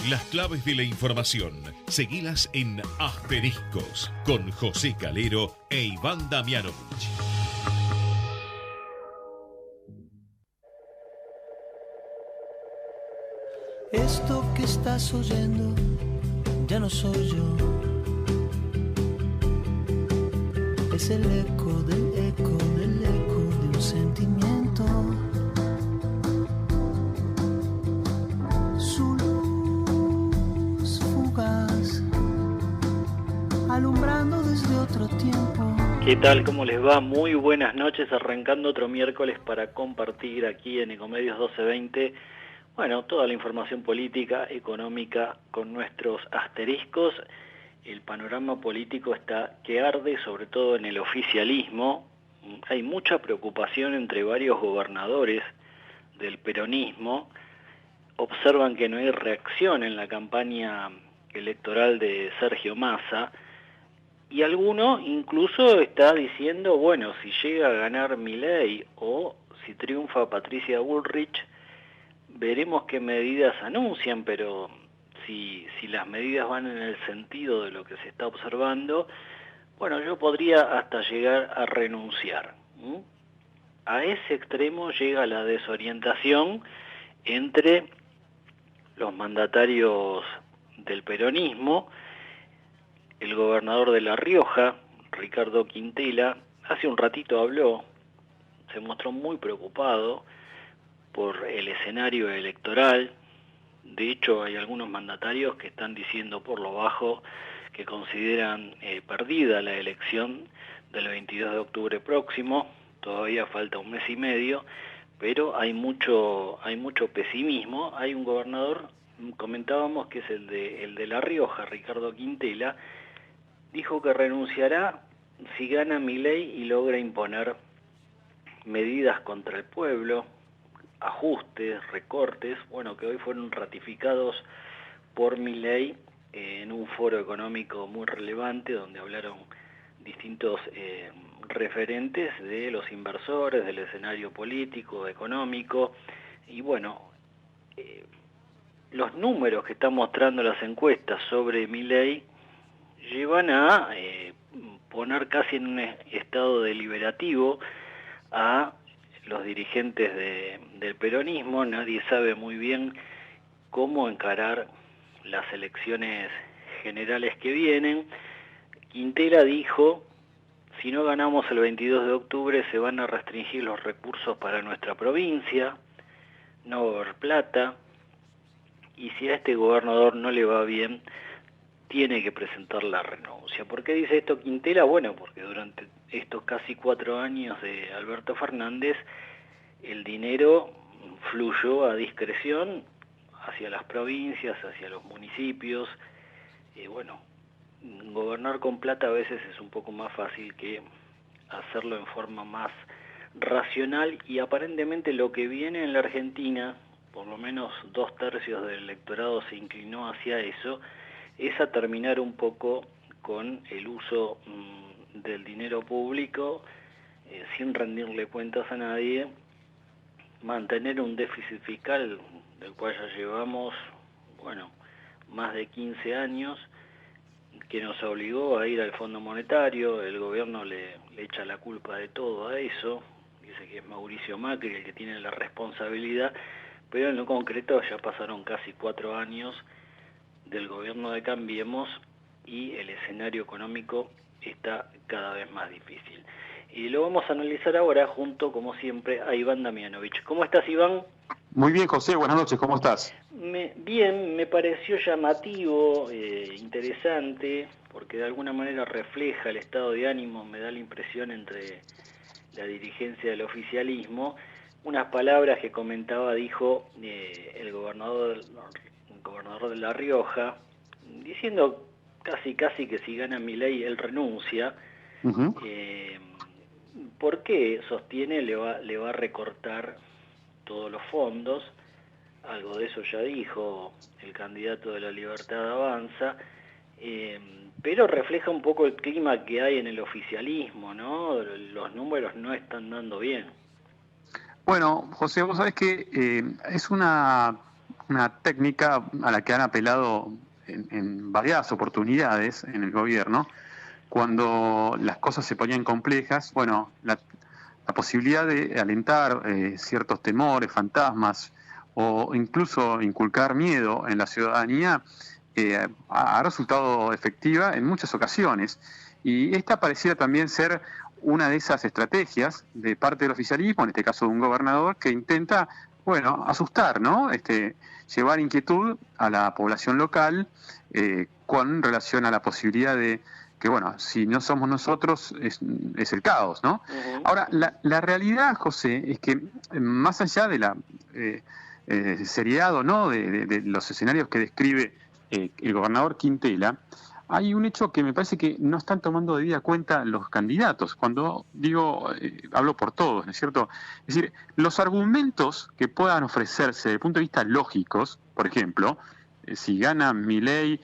Las claves de la información, seguilas en Asteriscos, con José Calero e Iván Damianovich. Esto que estás oyendo ya no soy yo. Es el eco del eco del eco de un sentimiento. Su luz fugaz, alumbrando desde otro tiempo. ¿Qué tal? ¿Cómo les va? Muy buenas noches, arrancando otro miércoles para compartir aquí en Ecomedios 1220, bueno, toda la información política, económica, con nuestros asteriscos. El panorama político está que arde, sobre todo en el oficialismo. Hay mucha preocupación entre varios gobernadores del peronismo. Observan que no hay reacción en la campaña electoral de Sergio Massa, y alguno incluso está diciendo, bueno, si llega a ganar Milei o si triunfa Patricia Bullrich, veremos qué medidas anuncian, pero si las medidas van en el sentido de lo que se está observando, bueno, yo podría hasta llegar a renunciar. A ese extremo llega la desorientación entre los mandatarios del peronismo. El gobernador de La Rioja, Ricardo Quintela, hace un ratito habló, se mostró muy preocupado por el escenario electoral. De hecho, hay algunos mandatarios que están diciendo por lo bajo que consideran perdida la elección del 22 de octubre próximo. Todavía falta un mes y medio, pero hay mucho pesimismo. Hay un gobernador, comentábamos, que es el de La Rioja, Ricardo Quintela, dijo que renunciará si gana Milei y logra imponer medidas contra el pueblo, ajustes, recortes, bueno, que hoy fueron ratificados por Milei en un foro económico muy relevante donde hablaron distintos referentes de los inversores, del escenario político, económico, y bueno, los números que están mostrando las encuestas sobre Milei llevan a poner casi en un estado deliberativo a los dirigentes del peronismo. Nadie sabe muy bien cómo encarar las elecciones generales que vienen. Quintela dijo, si no ganamos el 22 de octubre se van a restringir los recursos para nuestra provincia, no va a haber plata, y si a este gobernador no le va bien, tiene que presentar la renuncia. ¿Por qué dice esto Quintela? Bueno, porque durante estos casi 4 años de Alberto Fernández, el dinero fluyó a discreción hacia las provincias, hacia los municipios. Bueno, gobernar con plata a veces es un poco más fácil que hacerlo en forma más racional, y aparentemente lo que viene en la Argentina, por lo menos 2/3 del electorado se inclinó hacia eso, es a terminar un poco con el uso del dinero público sin rendirle cuentas a nadie, mantener un déficit fiscal del cual ya llevamos, bueno, más de 15 años, que nos obligó a ir al Fondo Monetario. El gobierno le echa la culpa de todo a eso, dice que es Mauricio Macri el que tiene la responsabilidad, pero en lo concreto ya pasaron casi 4 años del gobierno de Cambiemos y el escenario económico está cada vez más difícil. Y lo vamos a analizar ahora junto, como siempre, a Iván Damianovich. ¿Cómo estás, Iván? Muy bien, José, buenas noches, ¿cómo estás? Bien, me pareció llamativo, interesante, porque de alguna manera refleja el estado de ánimo, me da la impresión, entre la dirigencia del oficialismo. Unas palabras que comentaba, dijo el gobernador de La Rioja, diciendo casi que si gana Milei él renuncia. Uh-huh. Porque sostiene le va a recortar todos los fondos. Algo de eso ya dijo el candidato de La Libertad Avanza, pero refleja un poco el clima que hay en el oficialismo, ¿no? Los números no están dando bien. Bueno, José, vos sabés que es una una técnica a la que han apelado en varias oportunidades en el gobierno, cuando las cosas se ponían complejas. Bueno, la posibilidad de alentar ciertos temores, fantasmas, o incluso inculcar miedo en la ciudadanía, ha resultado efectiva en muchas ocasiones. Y esta pareciera también ser una de esas estrategias de parte del oficialismo, en este caso de un gobernador, que intenta, bueno, asustar, ¿no? Llevar inquietud a la población local con relación a la posibilidad de que, bueno, si no somos nosotros, es el caos, ¿no? Uh-huh. Ahora, la realidad, José, es que más allá de la seriedad o no de los escenarios que describe el gobernador Quintela, hay un hecho que me parece que no están tomando debida cuenta los candidatos. Cuando digo, hablo por todos, ¿no es cierto? Es decir, los argumentos que puedan ofrecerse desde el punto de vista lógicos, por ejemplo, si gana Milei,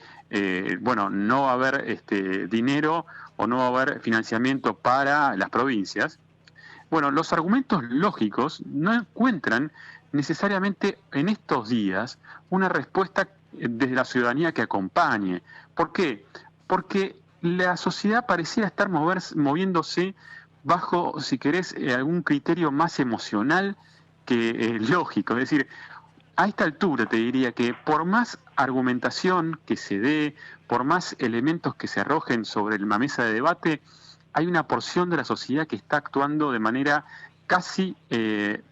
bueno, no va a haber dinero o no va a haber financiamiento para las provincias. Bueno, los argumentos lógicos no encuentran necesariamente en estos días una respuesta desde la ciudadanía que acompañe. ¿Por qué? Porque la sociedad pareciera estar moviéndose bajo, si querés, algún criterio más emocional que lógico. Es decir, a esta altura te diría que por más argumentación que se dé, por más elementos que se arrojen sobre la mesa de debate, hay una porción de la sociedad que está actuando de manera casi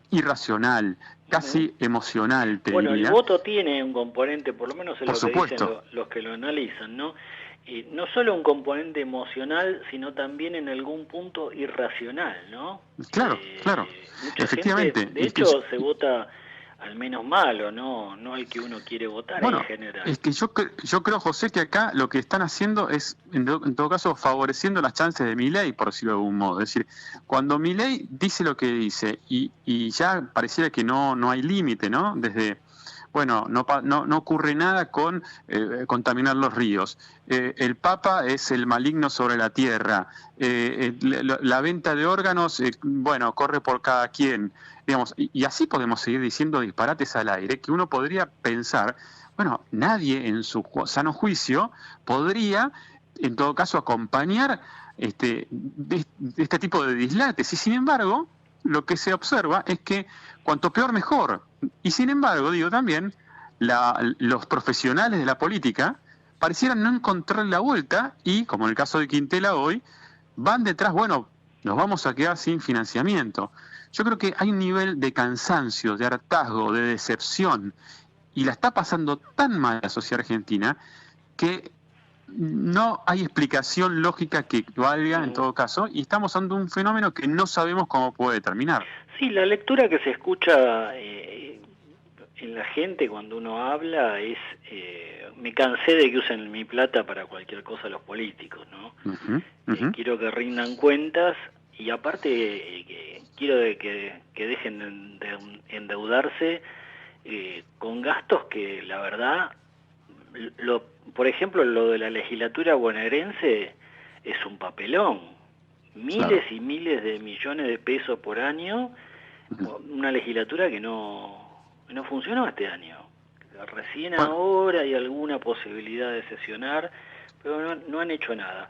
irracional, casi emocional, te diría. Bueno, el voto tiene un componente, por lo menos es lo que dicen los que lo analizan, ¿no? No solo un componente emocional, sino también en algún punto irracional, ¿no? Claro, claro, efectivamente. Gente, de hecho, se vota al menos malo, no al que uno quiere votar, bueno, en general. Es que yo creo, José, que acá lo que están haciendo es, en todo caso, favoreciendo las chances de Milei, por decirlo de algún modo. Es decir, cuando Milei dice lo que dice y ya pareciera que no hay límite, ¿no? Desde, bueno, no ocurre nada con contaminar los ríos. El Papa es el maligno sobre la tierra. La venta de órganos, bueno, corre por cada quien. Digamos, y así podemos seguir diciendo disparates al aire, que uno podría pensar, bueno, nadie en su sano juicio podría, en todo caso, acompañar este tipo de dislates. Y sin embargo, lo que se observa es que cuanto peor, mejor. Y sin embargo, digo también, los profesionales de la política parecieran no encontrar la vuelta y, como en el caso de Quintela hoy, van detrás, bueno, nos vamos a quedar sin financiamiento. Yo creo que hay un nivel de cansancio, de hartazgo, de decepción, y la está pasando tan mal la sociedad argentina que no hay explicación lógica que valga en todo caso, y estamos ante un fenómeno que no sabemos cómo puede terminar. Sí, la lectura que se escucha en la gente cuando uno habla es, me cansé de que usen mi plata para cualquier cosa los políticos, ¿no? Quiero que rindan cuentas. Y aparte, quiero que dejen de endeudarse con gastos que, la verdad, por ejemplo, lo de la legislatura bonaerense es un papelón. Miles y miles de millones de pesos por año, una legislatura que no funcionó este año. Recién ahora hay alguna posibilidad de sesionar, pero no han hecho nada.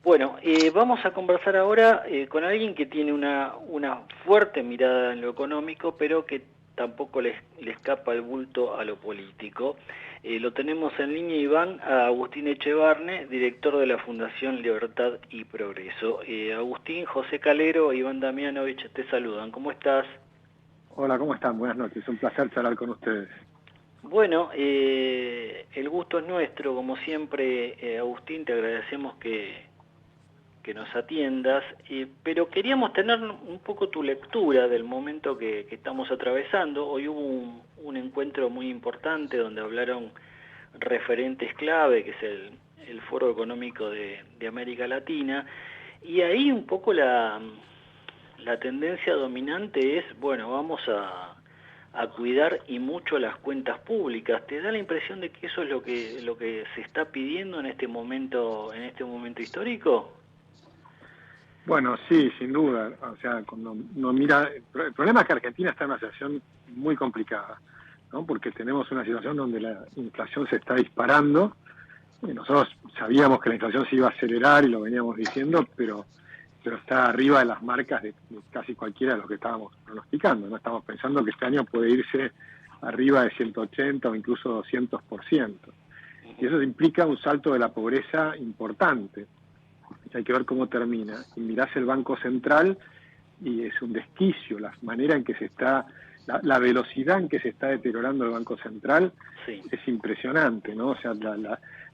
Bueno, vamos a conversar ahora con alguien que tiene una fuerte mirada en lo económico, pero que tampoco le escapa el bulto a lo político. Lo tenemos en línea, Iván, a Agustín Echevarne, director de la Fundación Libertad y Progreso. Agustín, José Calero, Iván Damianovich te saludan. ¿Cómo estás? Hola, ¿cómo están? Buenas noches. Un placer charlar con ustedes. Bueno, el gusto es nuestro, como siempre, Agustín, te agradecemos que nos atiendas, pero queríamos tener un poco tu lectura del momento que estamos atravesando. Hoy hubo un encuentro muy importante donde hablaron referentes clave, que es el Foro Económico de América Latina, y ahí un poco la tendencia dominante es, bueno, vamos a cuidar y mucho las cuentas públicas. ¿Te da la impresión de que eso es lo que se está pidiendo en este momento histórico? Bueno, sí, sin duda. O sea, cuando uno mira, el problema es que Argentina está en una situación muy complicada. ¿no? Porque tenemos una situación donde la inflación se está disparando. Nosotros sabíamos que la inflación se iba a acelerar y lo veníamos diciendo, pero está arriba de las marcas de casi cualquiera de los que estábamos pronosticando, ¿no? Estamos pensando que este año puede irse arriba de 180 o incluso 200%. Y eso implica un salto de la pobreza importante. Hay que ver cómo termina. Y mirás el Banco Central y es un desquicio la manera en que se está, la velocidad en que se está deteriorando el Banco Central. Sí. Es impresionante, ¿no? O sea,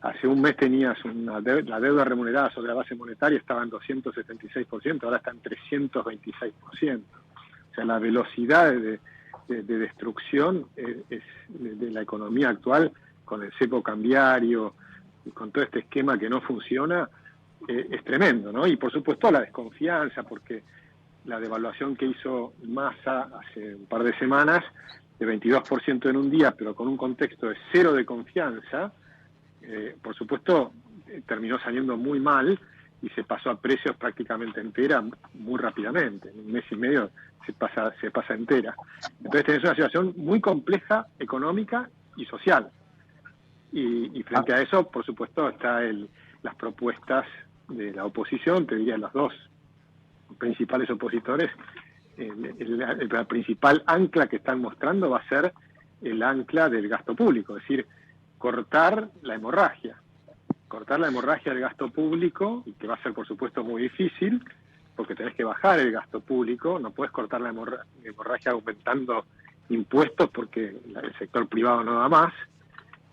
hace un mes tenías la deuda remunerada sobre la base monetaria estaba en 276%, ahora está en 326%. O sea, la velocidad de destrucción de la economía actual, con el cepo cambiario y con todo este esquema que no funciona, es tremendo, ¿no? Y por supuesto la desconfianza, porque la devaluación que hizo Massa hace un par de semanas, de 22% en un día, pero con un contexto de cero de confianza, por supuesto terminó saliendo muy mal y se pasó a precios prácticamente entera muy rápidamente. En un mes y medio se pasa entera. Entonces tenés una situación muy compleja, económica y social. Y frente a eso, por supuesto, están las propuestas de la oposición, te diría los dos principales opositores. La principal ancla que están mostrando va a ser el ancla del gasto público, es decir, cortar la hemorragia del gasto público, y que va a ser por supuesto muy difícil, porque tenés que bajar el gasto público, no puedes cortar la hemorragia aumentando impuestos porque el sector privado no da más,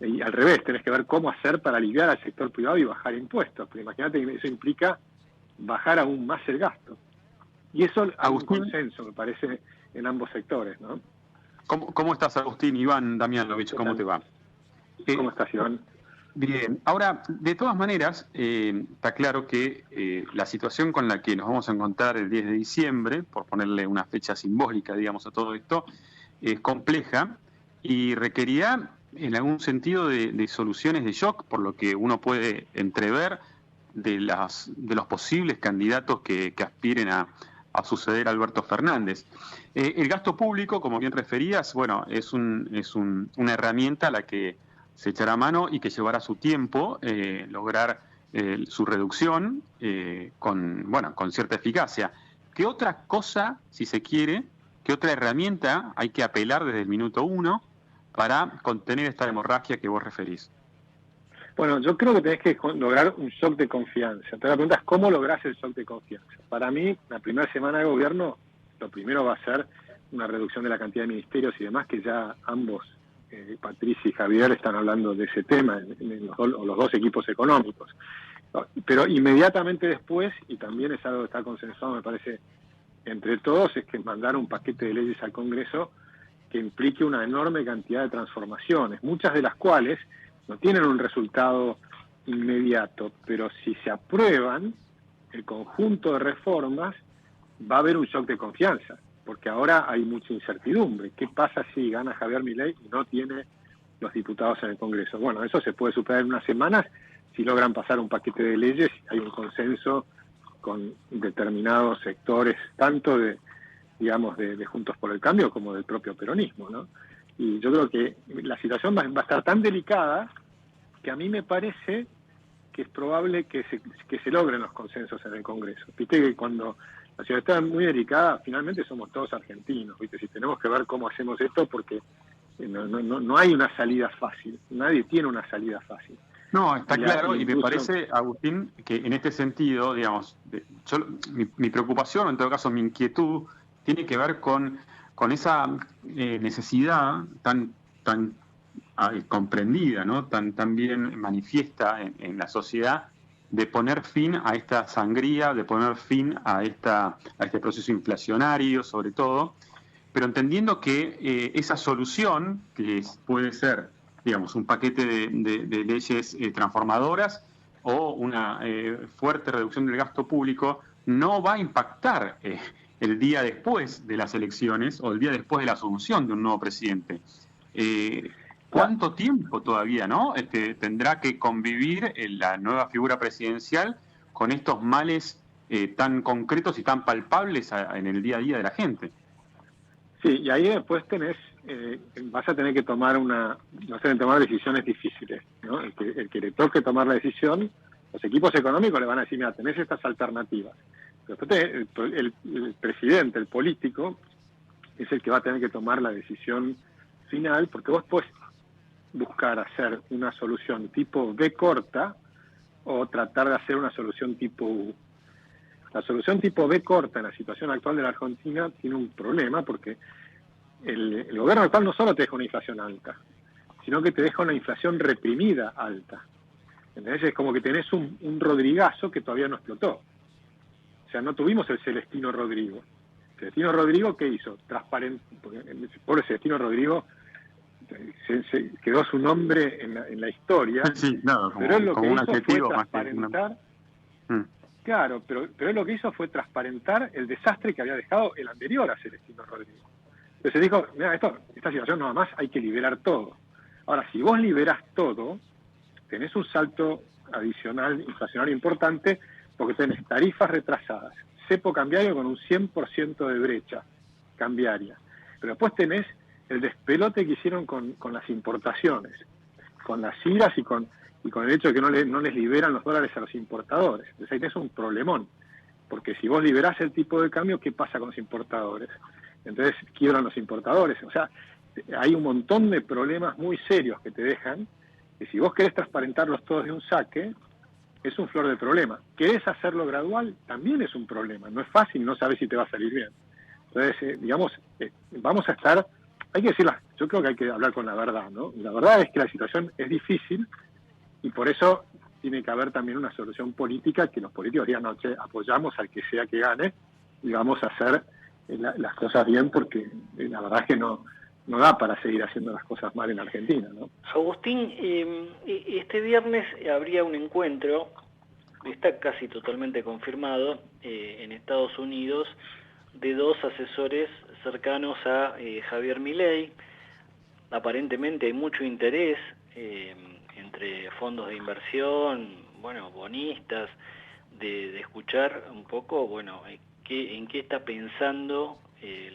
y al revés, tenés que ver cómo hacer para aliviar al sector privado y bajar impuestos, pero imagínate que eso implica bajar aún más el gasto. Y eso hay un consenso, me parece, en ambos sectores, ¿no? ¿Cómo estás, Agustín? Iván Damianovich, ¿cómo te va? ¿Cómo estás, Iván? Bien. Ahora, de todas maneras, está claro que la situación con la que nos vamos a encontrar el 10 de diciembre, por ponerle una fecha simbólica, digamos, a todo esto, es compleja y requerirá, en algún sentido, de soluciones de shock, por lo que uno puede entrever de los posibles candidatos que aspiren a suceder a Alberto Fernández. El gasto público, como bien referías, bueno, es una herramienta a la que se echará mano y que llevará su tiempo lograr su reducción con cierta eficacia. ¿Qué otra cosa, si se quiere, qué otra herramienta hay que apelar desde el minuto 1 para contener esta hemorragia que vos referís? Bueno, yo creo que tenés que lograr un shock de confianza. Entonces la pregunta es, ¿cómo lográs el shock de confianza? Para mí, la primera semana de gobierno, lo primero va a ser una reducción de la cantidad de ministerios y demás, que ya ambos, Patricia y Javier, están hablando de ese tema en los dos equipos económicos. Pero inmediatamente después, y también es algo que está consensuado, me parece, entre todos, es que mandar un paquete de leyes al Congreso que implique una enorme cantidad de transformaciones, muchas de las cuales no tienen un resultado inmediato, pero si se aprueban el conjunto de reformas, va a haber un shock de confianza, porque ahora hay mucha incertidumbre. ¿Qué pasa si gana Javier Milei y no tiene los diputados en el Congreso? Bueno, eso se puede superar en unas semanas si logran pasar un paquete de leyes, hay un consenso con determinados sectores, tanto de Juntos por el Cambio como del propio peronismo, ¿no? Y yo creo que la situación va a estar tan delicada que a mí me parece que es probable que se logren los consensos en el Congreso. Viste que cuando la ciudad está muy delicada, finalmente somos todos argentinos, ¿viste? Si tenemos que ver cómo hacemos esto, porque no hay una salida fácil, nadie tiene una salida fácil. No, está claro, y me parece, Agustín, que en este sentido, digamos, mi preocupación, en todo caso mi inquietud, tiene que ver con esa necesidad tan comprendida, ¿no? tan bien manifiesta en la sociedad, de poner fin a esta sangría, de poner fin a este proceso inflacionario, sobre todo, pero entendiendo que esa solución, que puede ser, digamos, un paquete de leyes transformadoras o una fuerte reducción del gasto público, no va a impactar el día después de las elecciones o el día después de la asunción de un nuevo presidente. ¿Cuánto tiempo todavía, no? Tendrá que convivir la nueva figura presidencial con estos males tan concretos y tan palpables en el día a día de la gente? Sí, y ahí después tenés vas a tener que tomar decisiones difíciles, ¿no? El que le toque tomar la decisión, los equipos económicos le van a decir, mira, tenés estas alternativas. Pero después el presidente, el político, es el que va a tener que tomar la decisión final, porque vos podés buscar hacer una solución tipo B corta o tratar de hacer una solución tipo U. La solución tipo B corta en la situación actual de la Argentina tiene un problema porque el gobierno actual no solo te deja una inflación alta, sino que te deja una inflación reprimida alta. Entonces es como que tenés un Rodrigazo que todavía no explotó. O sea, no tuvimos el Celestino Rodrigo. Celestino Rodrigo, ¿qué hizo? Transparente. El pobre Celestino Rodrigo se quedó su nombre en la historia, sí, no, pero él lo que hizo fue transparentar. Claro, pero él lo que hizo fue transparentar el desastre que había dejado el anterior a Celestino Rodrigo. Entonces dijo, mira, esta situación nada más hay que liberar todo. Ahora, si vos liberás todo, tenés un salto adicional inflacionario importante porque tenés tarifas retrasadas, cepo cambiario con un 100% de brecha cambiaria. Pero después tenés el despelote que hicieron con las importaciones, con las IRAs y con el hecho de que no les liberan los dólares a los importadores. Entonces ahí tenés un problemón, porque si vos liberás el tipo de cambio, ¿qué pasa con los importadores? Entonces quiebran los importadores. O sea, hay un montón de problemas muy serios que te dejan, que si vos querés transparentarlos todos de un saque, es un flor de problema. ¿Querés hacerlo gradual? También es un problema. No es fácil, no sabés si te va a salir bien. Entonces, vamos a estar... Hay que decirla, yo creo que hay que hablar con la verdad, ¿no? La verdad es que la situación es difícil y por eso tiene que haber también una solución política que los políticos digan, no, che, apoyamos al que sea que gane y vamos a hacer las cosas bien porque la verdad es que no da para seguir haciendo las cosas mal en Argentina, ¿no? Agustín, este viernes habría un encuentro, está casi totalmente confirmado, en Estados Unidos, de dos asesores cercanos a Javier Milei. Aparentemente hay mucho interés entre fondos de inversión, bueno, bonistas, de escuchar un poco, bueno, en qué está pensando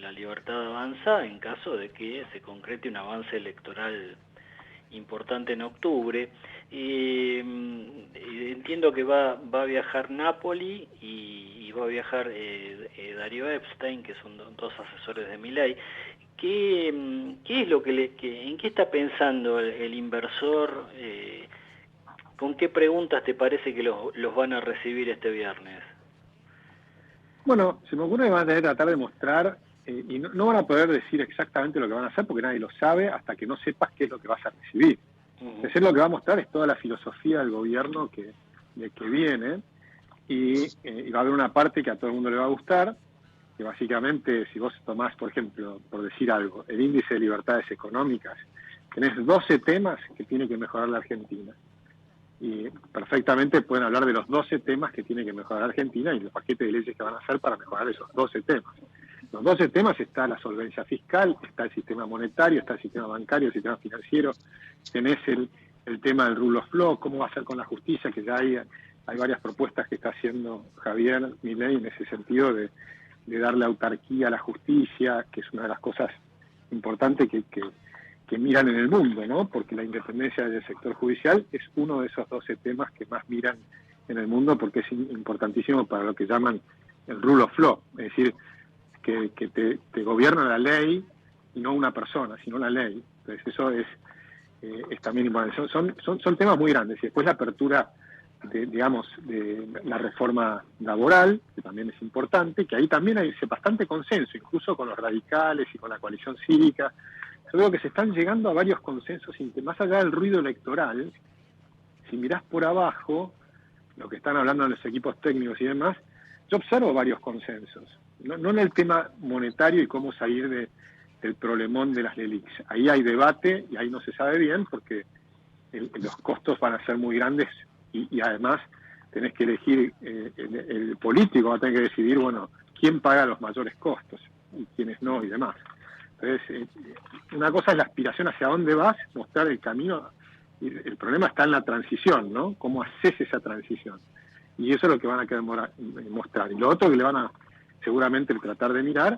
La Libertad Avanza en caso de que se concrete un avance electoral importante en octubre. Entiendo que va a viajar Napoli y va a viajar Darío Epstein, que son dos asesores de Milei. ¿Qué es lo en qué está pensando el inversor? ¿Con qué preguntas te parece que los van a recibir este viernes? Bueno, se me ocurre que van a tener que tratar de mostrar, y no van a poder decir exactamente lo que van a hacer porque nadie lo sabe hasta que no sepas qué es lo que vas a recibir. Entonces lo que va a mostrar es toda la filosofía del gobierno que viene y va a haber una parte que a todo el mundo le va a gustar, que básicamente si vos tomás, por ejemplo, por decir algo, el índice de libertades económicas, tenés 12 temas que tiene que mejorar la Argentina. Y perfectamente pueden hablar de los 12 temas que tiene que mejorar Argentina y el paquete de leyes que van a hacer para mejorar esos 12 temas. Los 12 temas está la solvencia fiscal, está el sistema monetario, está el sistema bancario, el sistema financiero, tenés el tema del rule of law, cómo va a ser con la justicia, que ya hay varias propuestas que está haciendo Javier Milei en ese sentido de darle autarquía a la justicia, que es una de las cosas importantes que miran en el mundo, ¿no? Porque la independencia del sector judicial es uno de esos 12 temas que más miran en el mundo porque es importantísimo para lo que llaman el rule of law, es decir, que te gobierna la ley y no una persona, sino la ley. Entonces eso es también importante. Son temas muy grandes. Y después la apertura de la reforma laboral, que también es importante, que ahí también hay bastante consenso, incluso con los radicales y con la coalición cívica. Yo creo que se están llegando a varios consensos, más allá del ruido electoral. Si mirás por abajo lo que están hablando en los equipos técnicos y demás, yo observo varios consensos. No en el tema monetario y cómo salir del problemón de las LELIQs. Ahí hay debate y ahí no se sabe bien porque los costos van a ser muy grandes y además tenés que elegir, el político va a tener que decidir, bueno, quién paga los mayores costos y quiénes no y demás. Entonces, una cosa es la aspiración hacia dónde vas, mostrar el camino, y el problema está en la transición, ¿no? ¿Cómo haces esa transición? Y eso es lo que van a querer mostrar. Y lo otro que le van a seguramente tratar de mirar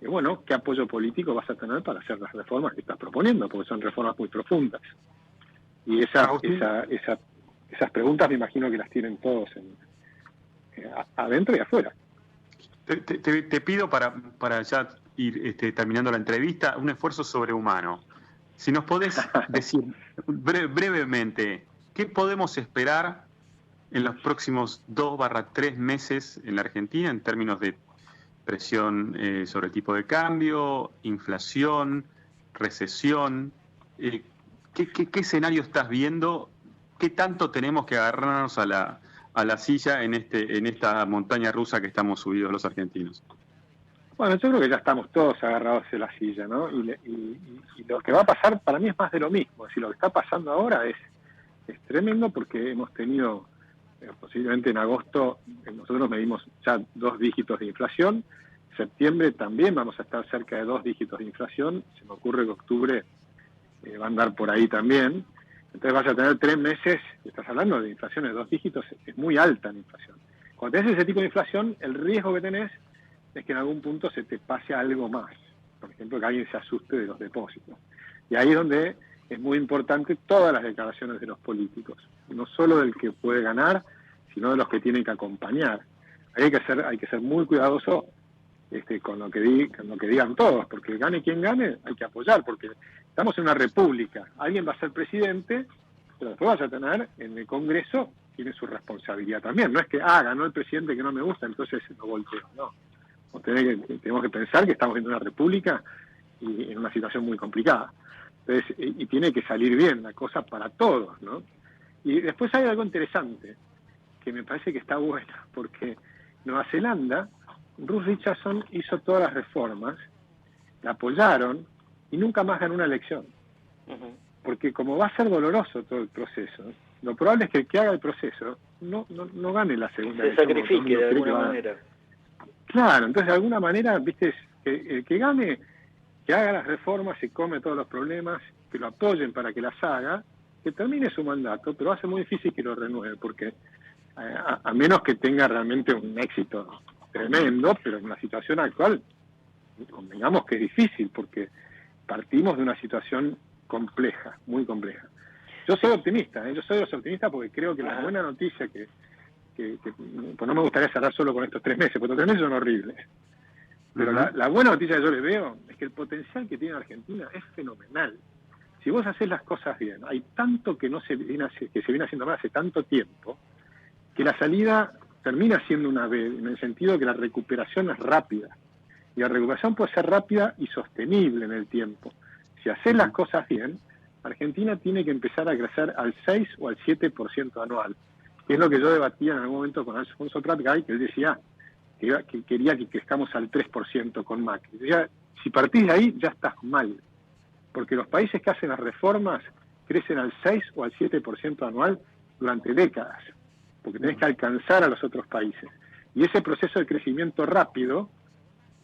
bueno, ¿qué apoyo político vas a tener para hacer las reformas que estás proponiendo? Porque son reformas muy profundas. Y esas preguntas me imagino que las tienen todos adentro y afuera. Te pido para ya ir terminando la entrevista, un esfuerzo sobrehumano. Si nos podés decir brevemente, ¿qué podemos esperar en los próximos 2-3 meses en la Argentina en términos de presión sobre el tipo de cambio, inflación, recesión? ¿Qué escenario estás viendo? ¿Qué tanto tenemos que agarrarnos a la silla en esta montaña rusa que estamos subidos los argentinos? Bueno, yo creo que ya estamos todos agarrados de la silla, ¿no? Y lo que va a pasar para mí es más de lo mismo. Es decir, lo que está pasando ahora es tremendo porque hemos tenido, posiblemente en agosto, nosotros medimos ya 2 dígitos de inflación. En septiembre también vamos a estar cerca de 2 dígitos de inflación. Se me ocurre que octubre va a andar por ahí también. Entonces vas a tener 3 meses, estás hablando de inflación de 2 dígitos, es muy alta la inflación. Cuando tenés ese tipo de inflación, el riesgo que tenés es que en algún punto se te pase algo más. Por ejemplo, que alguien se asuste de los depósitos. Y ahí es donde es muy importante todas las declaraciones de los políticos. No solo del que puede ganar, sino de los que tienen que acompañar. Ahí hay que ser muy cuidadoso con lo que digan todos, porque gane quien gane, hay que apoyar, porque estamos en una república. Alguien va a ser presidente, pero después vas a tener en el Congreso, tiene su responsabilidad también. No es que, ganó el presidente que no me gusta, entonces lo volteo. No. Tenemos que pensar que estamos en una república y en una situación muy complicada. Entonces, y tiene que salir bien la cosa para todos, ¿no? Y después hay algo interesante que me parece que está bueno, porque Nueva Zelanda, Ruth Richardson hizo todas las reformas, la apoyaron y nunca más ganó una elección. Porque como va a ser doloroso todo el proceso, lo probable es que el que haga el proceso no gane la segunda elección. Se sacrifique de alguna manera. Claro, entonces de alguna manera, viste, el que gane, que haga las reformas, se come todos los problemas, que lo apoyen para que las haga, que termine su mandato, pero va a ser muy difícil que lo renueve, porque a menos que tenga realmente un éxito tremendo, pero en la situación actual, convengamos que es difícil, porque partimos de una situación compleja, muy compleja. Yo soy optimista, yo soy de los optimistas porque creo que la buena noticia que pues no me gustaría cerrar solo con estos 3 meses, porque los 3 meses son horribles. Pero la buena noticia que yo le veo es que el potencial que tiene Argentina es fenomenal. Si vos haces las cosas bien, hay tanto que se viene haciendo mal hace tanto tiempo, que la salida termina siendo una B, en el sentido de que la recuperación es rápida. Y la recuperación puede ser rápida y sostenible en el tiempo. Si haces las cosas bien, Argentina tiene que empezar a crecer al 6 o al 7% anual. Que es lo que yo debatía en algún momento con Alfonso Prat-Gay, que él decía que quería que crezcamos al 3% con Macri. Decía, si partís de ahí, ya estás mal. Porque los países que hacen las reformas crecen al 6 o al 7% anual durante décadas. Porque tenés que alcanzar a los otros países. Y ese proceso de crecimiento rápido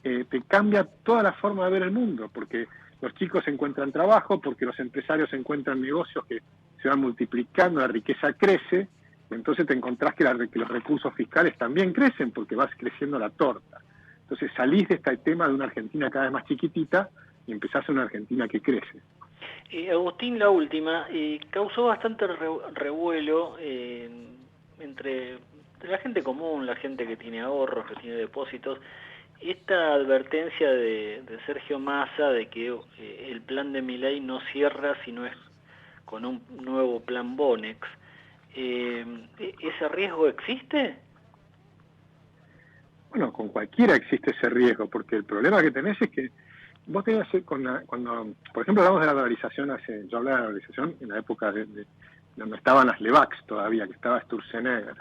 te cambia toda la forma de ver el mundo, porque los chicos encuentran trabajo, porque los empresarios encuentran negocios que se van multiplicando, la riqueza crece, y entonces te encontrás que los recursos fiscales también crecen, porque vas creciendo la torta. Entonces salís de este tema de una Argentina cada vez más chiquitita y empezás a una Argentina que crece. Agustín, la última, causó bastante revuelo entre la gente común, la gente que tiene ahorros, que tiene depósitos, esta advertencia de Sergio Massa de que el plan de Milei no cierra si no es con un nuevo plan Bonex. ¿Ese riesgo existe? Bueno, con cualquiera existe ese riesgo, porque el problema que tenés es que vos tenías cuando, por ejemplo, hablamos de la dolarización, yo hablaba de la dolarización en la época de donde estaban las Levax todavía, que estaba Sturzenegger.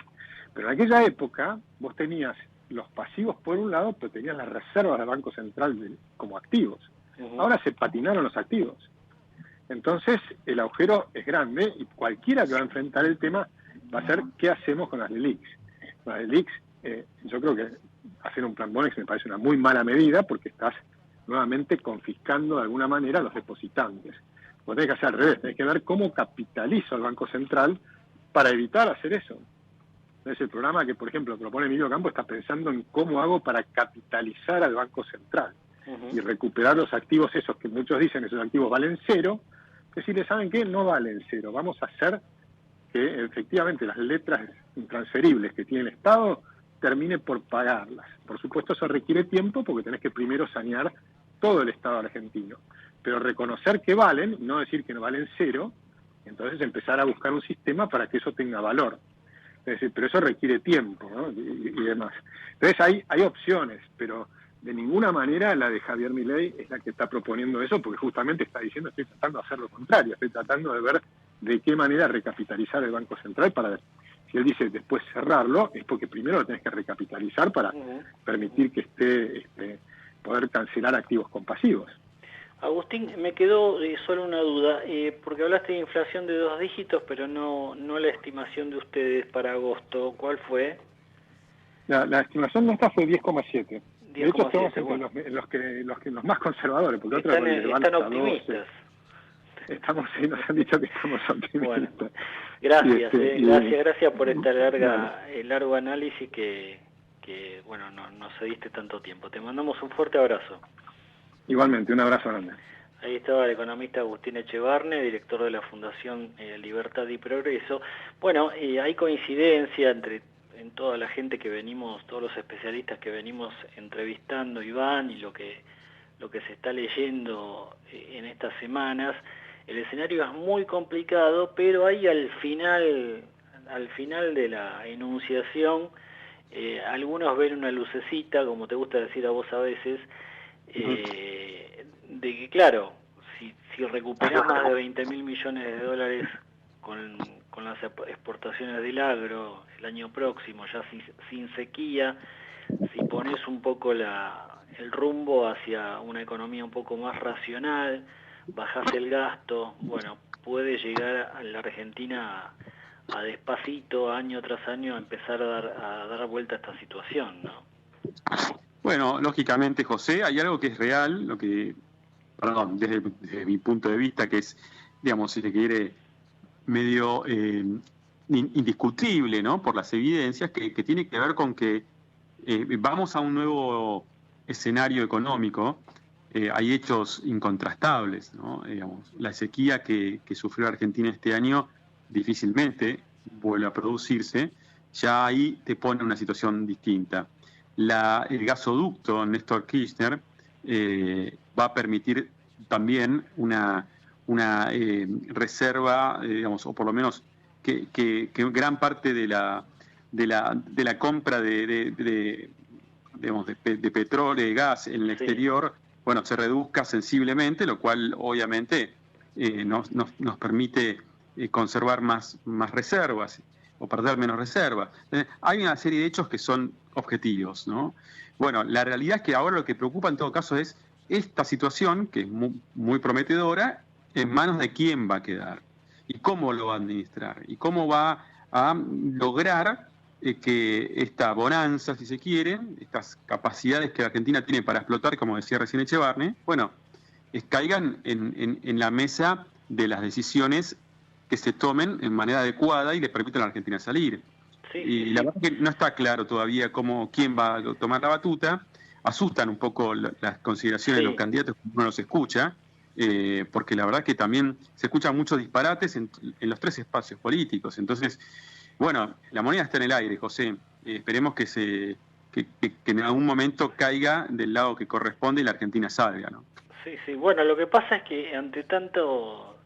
Pero en aquella época vos tenías los pasivos por un lado, pero tenías las reservas del Banco Central como activos. Ahora se patinaron los activos. Entonces el agujero es grande y cualquiera que va a enfrentar el tema va a ser qué hacemos con las LELIQs. Las LELIQs, yo creo que hacer un plan Bonex me parece una muy mala medida porque estás nuevamente confiscando de alguna manera a los depositantes. Vos tenés que hacer al revés, tenés que ver cómo capitalizo al Banco Central para evitar hacer eso. Entonces el programa que, por ejemplo, propone Emilio Campo está pensando en cómo hago para capitalizar al Banco Central. y recuperar los activos esos que muchos dicen esos activos valen cero, decirle, ¿saben qué? No valen cero, vamos a hacer que efectivamente las letras intransferibles que tiene el Estado termine por pagarlas. Por supuesto eso requiere tiempo porque tenés que primero sanear todo el Estado argentino, pero reconocer que valen, no decir que no valen cero, entonces empezar a buscar un sistema para que eso tenga valor. Es decir, pero eso requiere tiempo, ¿no? y demás. Entonces hay opciones, pero de ninguna manera la de Javier Milei es la que está proponiendo eso, porque justamente está diciendo estoy tratando de hacer lo contrario, estoy tratando de ver de qué manera recapitalizar el Banco Central para, si él dice después cerrarlo, es porque primero lo tenés que recapitalizar para permitir que poder cancelar activos compasivos. Agustín, me quedó solo una duda, porque hablaste de inflación de 2 dígitos, pero no la estimación de ustedes para agosto. ¿Cuál fue? La estimación nuestra fue 10,7. De hecho, estamos entre bueno. los más conservadores, porque otros están optimistas. Nos han dicho que estamos optimistas. Bueno, gracias, gracias por esta largo análisis que bueno, no cediste tanto tiempo. Te mandamos un fuerte abrazo. Igualmente, un abrazo grande. Ahí estaba el economista Agustín Echevarne, director de la Fundación Libertad y Progreso. Bueno, hay coincidencia en toda la gente que venimos, todos los especialistas que venimos entrevistando, Iván, y lo que se está leyendo en estas semanas. El escenario es muy complicado, pero ahí al final de la enunciación, algunos ven una lucecita, como te gusta decir a vos a veces, de que claro, si recuperás más de 20.000 millones de dólares con las exportaciones del agro el año próximo, ya sin sequía, si pones un poco el rumbo hacia una economía un poco más racional, bajás el gasto, bueno, puede llegar a la Argentina a despacito, año tras año, a empezar a dar vuelta a esta situación, ¿no? Bueno, lógicamente, José, hay algo que es real, desde mi punto de vista, que es, digamos, si se quiere, medio indiscutible, ¿no? Por las evidencias, que tiene que ver con que vamos a un nuevo escenario económico. Hay hechos incontrastables, ¿no? Digamos, la sequía que sufrió Argentina este año difícilmente vuelve a producirse, ya ahí te pone una situación distinta. El gasoducto Néstor Kirchner va a permitir también una reserva, digamos, o por lo menos que gran parte de la compra de petróleo y gas en el exterior, bueno, se reduzca sensiblemente, lo cual obviamente nos permite conservar más reservas o perder menos reservas. Hay una serie de hechos que son objetivos, ¿no? Bueno, la realidad es que ahora lo que preocupa en todo caso es esta situación, que es muy prometedora, en manos de quién va a quedar y cómo lo va a administrar y cómo va a lograr que esta bonanza, si se quiere, estas capacidades que la Argentina tiene para explotar, como decía recién Echevarne, bueno, caigan en la mesa de las decisiones que se tomen en manera adecuada y le permitan a la Argentina salir. La verdad que no está claro todavía quién va a tomar la batuta. Asustan un poco las consideraciones de los candidatos cuando uno los escucha, porque la verdad que también se escuchan muchos disparates en los 3 espacios políticos. Entonces, bueno, la moneda está en el aire, José. Esperemos que en algún momento caiga del lado que corresponde y la Argentina salga, ¿no? Sí. Bueno, lo que pasa es que ante tanto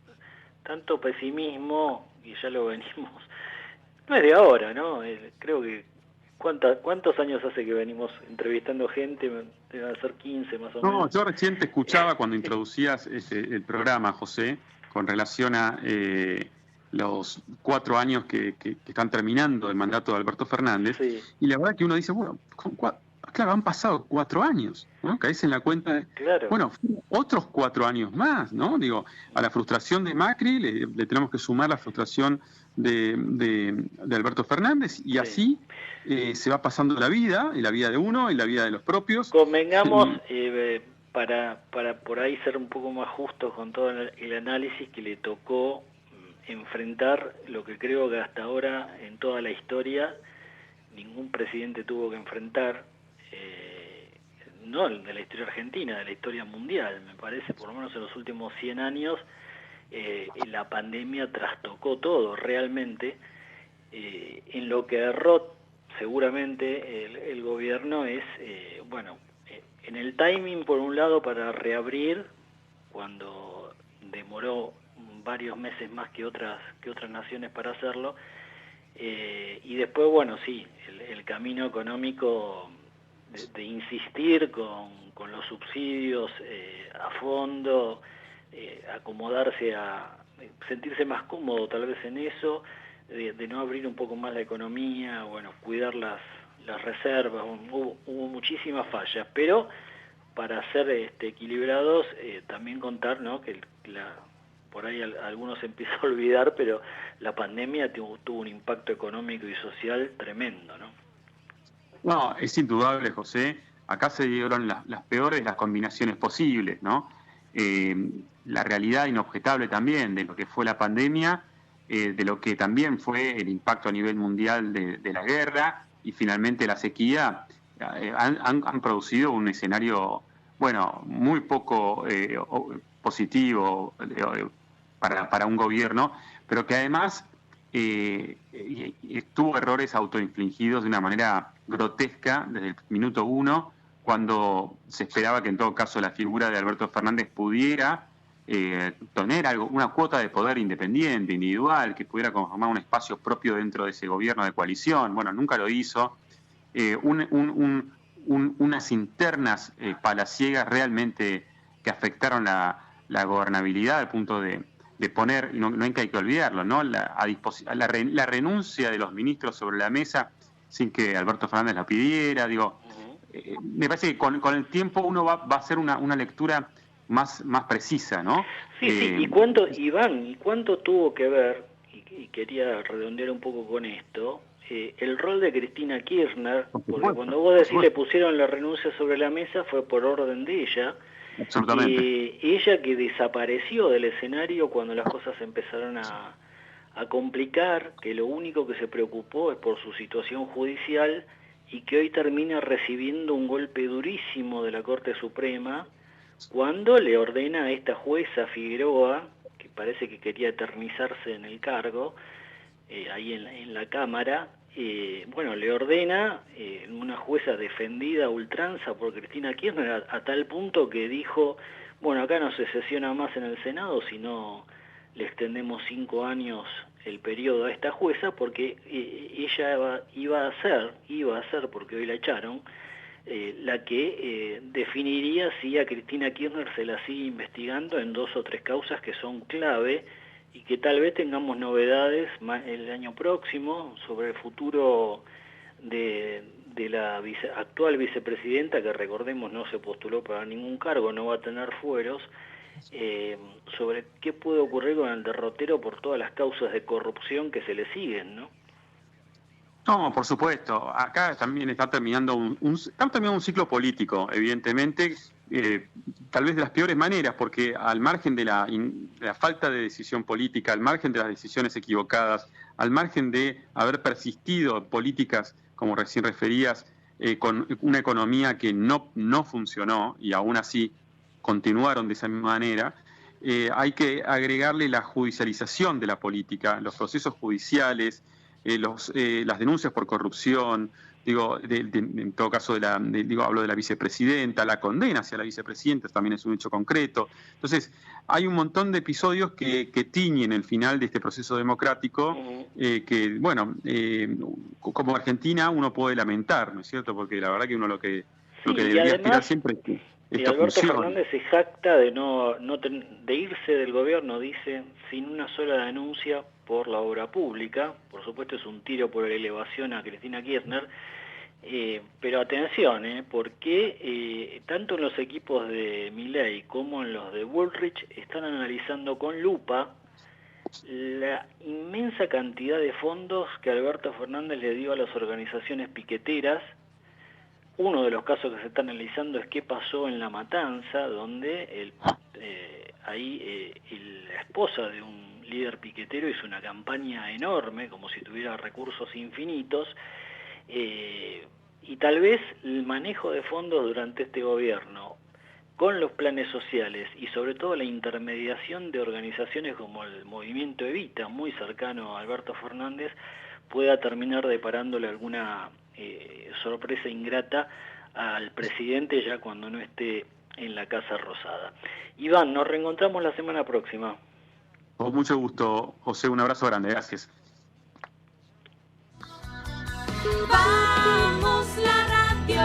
pesimismo, y ya lo venimos, no es de ahora, ¿no? Creo que ¿cuántos años hace que venimos entrevistando gente? Deben ser 15 más o menos. No, yo recién te escuchaba cuando introducías el programa, José, con relación a los 4 años que están terminando el mandato de Alberto Fernández, y la verdad que uno dice, bueno, claro, han pasado 4 años, ¿no? Caes en la cuenta de, bueno, otros 4 años más, ¿no? Digo, a la frustración de Macri le tenemos que sumar la frustración de Alberto Fernández, y así se va pasando la vida, y la vida de uno, y la vida de los propios. Convengamos, para por ahí ser un poco más justos con todo el análisis, que le tocó enfrentar lo que creo que hasta ahora en toda la historia ningún presidente tuvo que enfrentar, no de la historia argentina, de la historia mundial. Me parece, por lo menos en los últimos 100 años, la pandemia trastocó todo realmente. En lo que erró seguramente el gobierno es, en el timing por un lado para reabrir, cuando demoró varios meses más que otras naciones para hacerlo, y después, el camino económico de insistir con los subsidios a fondo, acomodarse sentirse más cómodo tal vez en eso, de no abrir un poco más la economía, cuidar las reservas. Hubo muchísimas fallas, pero para ser equilibrados, también contar, ¿no?, que por ahí algunos se empieza a olvidar, pero la pandemia tuvo un impacto económico y social tremendo, ¿no? No, es indudable, José. Acá se dieron las peores de las combinaciones posibles, ¿no? La realidad inobjetable también de lo que fue la pandemia, de lo que también fue el impacto a nivel mundial de la guerra y finalmente la sequía, han producido un escenario, muy poco positivo para un gobierno, pero que además tuvo errores autoinfligidos de una manera grotesca desde el minuto uno, cuando se esperaba que en todo caso la figura de Alberto Fernández pudiera tener una cuota de poder independiente, individual, que pudiera conformar un espacio propio dentro de ese gobierno de coalición. Nunca lo hizo. Unas internas palaciegas realmente que afectaron la gobernabilidad al punto de poner, no hay que olvidarlo, ¿no?, la renuncia de los ministros sobre la mesa sin que Alberto Fernández la pidiera. Me parece que con el tiempo uno va a hacer una lectura más precisa, ¿no? Sí. ¿Y cuánto tuvo que ver, y quería redondear un poco con esto, el rol de Cristina Kirchner? Porque cuando vos decís le pusieron la renuncia sobre la mesa fue por orden de ella. Absolutamente. Ella que desapareció del escenario cuando las cosas empezaron a complicar, que lo único que se preocupó es por su situación judicial, y que hoy termina recibiendo un golpe durísimo de la Corte Suprema cuando le ordena a esta jueza Figueroa, que parece que quería eternizarse en el cargo, ahí en la Cámara, le ordena, una jueza defendida a ultranza por Cristina Kirchner, a tal punto que dijo, acá no se sesiona más en el Senado, sino le extendemos 5 años el periodo a esta jueza, porque ella iba a ser, porque hoy la echaron, la que definiría si a Cristina Kirchner se la sigue investigando en 2 o 3 causas que son clave, y que tal vez tengamos novedades el año próximo sobre el futuro de la actual vicepresidenta, que recordemos no se postuló para ningún cargo, no va a tener fueros, sobre qué puede ocurrir con el derrotero por todas las causas de corrupción que se le siguen, ¿no? No, por supuesto. Acá también está terminando un ciclo político, evidentemente, tal vez de las peores maneras, porque al margen de la falta de decisión política, al margen de las decisiones equivocadas, al margen de haber persistido políticas, como recién referías, con una economía que no funcionó y aún así continuaron de esa misma manera, hay que agregarle la judicialización de la política, los procesos judiciales, las denuncias por corrupción, en todo caso hablo de la vicepresidenta, la condena hacia la vicepresidenta también es un hecho concreto. Entonces, hay un montón de episodios que tiñen el final de este proceso democrático, como Argentina uno puede lamentar, ¿no es cierto? Porque la verdad que uno lo que debería aspirar siempre es que esto Alberto funcione. Fernández se jacta de irse del gobierno, dice, sin una sola denuncia por la obra pública. Por supuesto es un tiro por elevación a Cristina Kirchner, pero atención, porque tanto en los equipos de Milei como en los de Bullrich están analizando con lupa la inmensa cantidad de fondos que Alberto Fernández le dio a las organizaciones piqueteras. Uno de los casos que se está analizando es qué pasó en La Matanza, donde la esposa de un líder piquetero hizo una campaña enorme, como si tuviera recursos infinitos, y tal vez el manejo de fondos durante este gobierno, con los planes sociales y sobre todo la intermediación de organizaciones como el Movimiento Evita, muy cercano a Alberto Fernández, pueda terminar deparándole alguna sorpresa ingrata al presidente ya cuando no esté en la Casa Rosada. Iván, nos reencontramos la semana próxima. Con mucho gusto, José, un abrazo grande, gracias. Vamos la radio,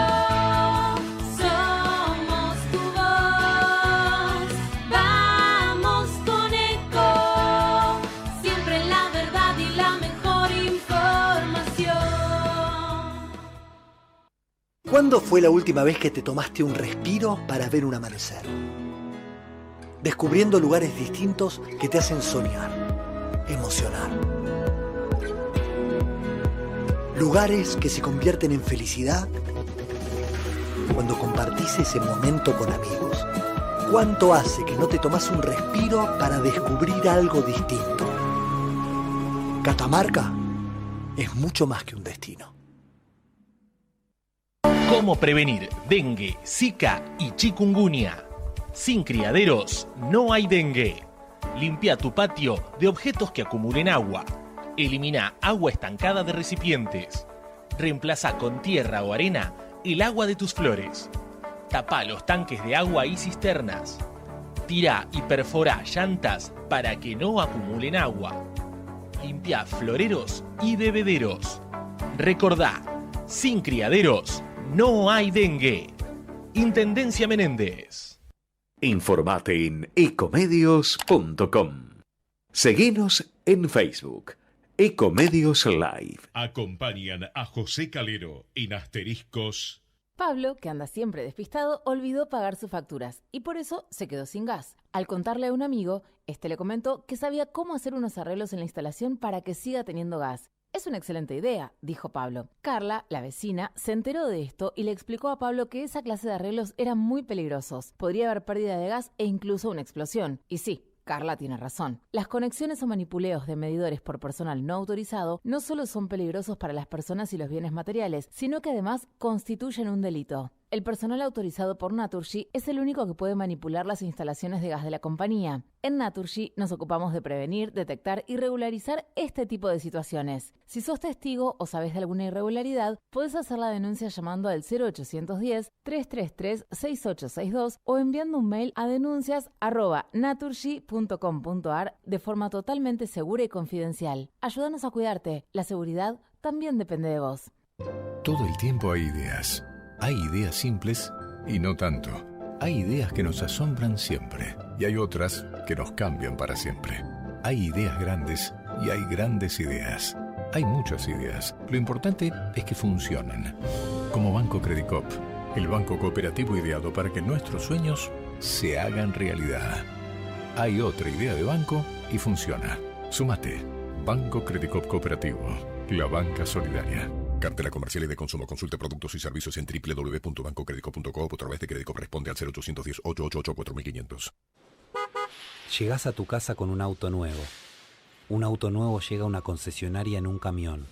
somos tu voz, vamos con Eco, siempre la verdad y la mejor información. ¿Cuándo fue la última vez que te tomaste un respiro para ver un amanecer? Descubriendo lugares distintos que te hacen soñar, emocionar. Lugares que se convierten en felicidad cuando compartís ese momento con amigos. ¿Cuánto hace que no te tomás un respiro para descubrir algo distinto? Catamarca es mucho más que un destino. ¿Cómo prevenir dengue, zika y chikungunya? Sin criaderos no hay dengue. Limpia tu patio de objetos que acumulen agua. Elimina agua estancada de recipientes. Reemplaza con tierra o arena el agua de tus flores. Tapa los tanques de agua y cisternas. Tira y perfora llantas para que no acumulen agua. Limpia floreros y bebederos. Recordá, sin criaderos no hay dengue. Intendencia Menéndez. Informate en ecomedios.com. Seguinos en Facebook. Ecomedios Live. Acompañan a José Calero en Asteriscos. Pablo, que anda siempre despistado, olvidó pagar sus facturas y por eso se quedó sin gas. Al contarle a un amigo, este le comentó que sabía cómo hacer unos arreglos en la instalación para que siga teniendo gas. Es una excelente idea, dijo Pablo. Carla, la vecina, se enteró de esto y le explicó a Pablo que esa clase de arreglos eran muy peligrosos. Podría haber pérdida de gas e incluso una explosión. Y sí, Carla tiene razón. Las conexiones o manipuleos de medidores por personal no autorizado no solo son peligrosos para las personas y los bienes materiales, sino que además constituyen un delito. El personal autorizado por Naturgy es el único que puede manipular las instalaciones de gas de la compañía. En Naturgy nos ocupamos de prevenir, detectar y regularizar este tipo de situaciones. Si sos testigo o sabés de alguna irregularidad, podés hacer la denuncia llamando al 0810-333-6862 o enviando un mail a denuncias@naturgy.com.ar de forma totalmente segura y confidencial. Ayúdanos a cuidarte. La seguridad también depende de vos. Todo el tiempo hay ideas. Hay ideas simples y no tanto. Hay ideas que nos asombran siempre y hay otras que nos cambian para siempre. Hay ideas grandes y hay grandes ideas. Hay muchas ideas. Lo importante es que funcionen. Como Banco Credicop, el banco cooperativo ideado para que nuestros sueños se hagan realidad. Hay otra idea de banco y funciona. Súmate. Banco Credicop Cooperativo. La banca solidaria. Cartela comercial y de consumo. Consulte productos y servicios en www.bancocredico.com o a través de Credicop. Responde al 0810-888-4500. Llegás a tu casa con un auto nuevo. Un auto nuevo llega a una concesionaria en un camión.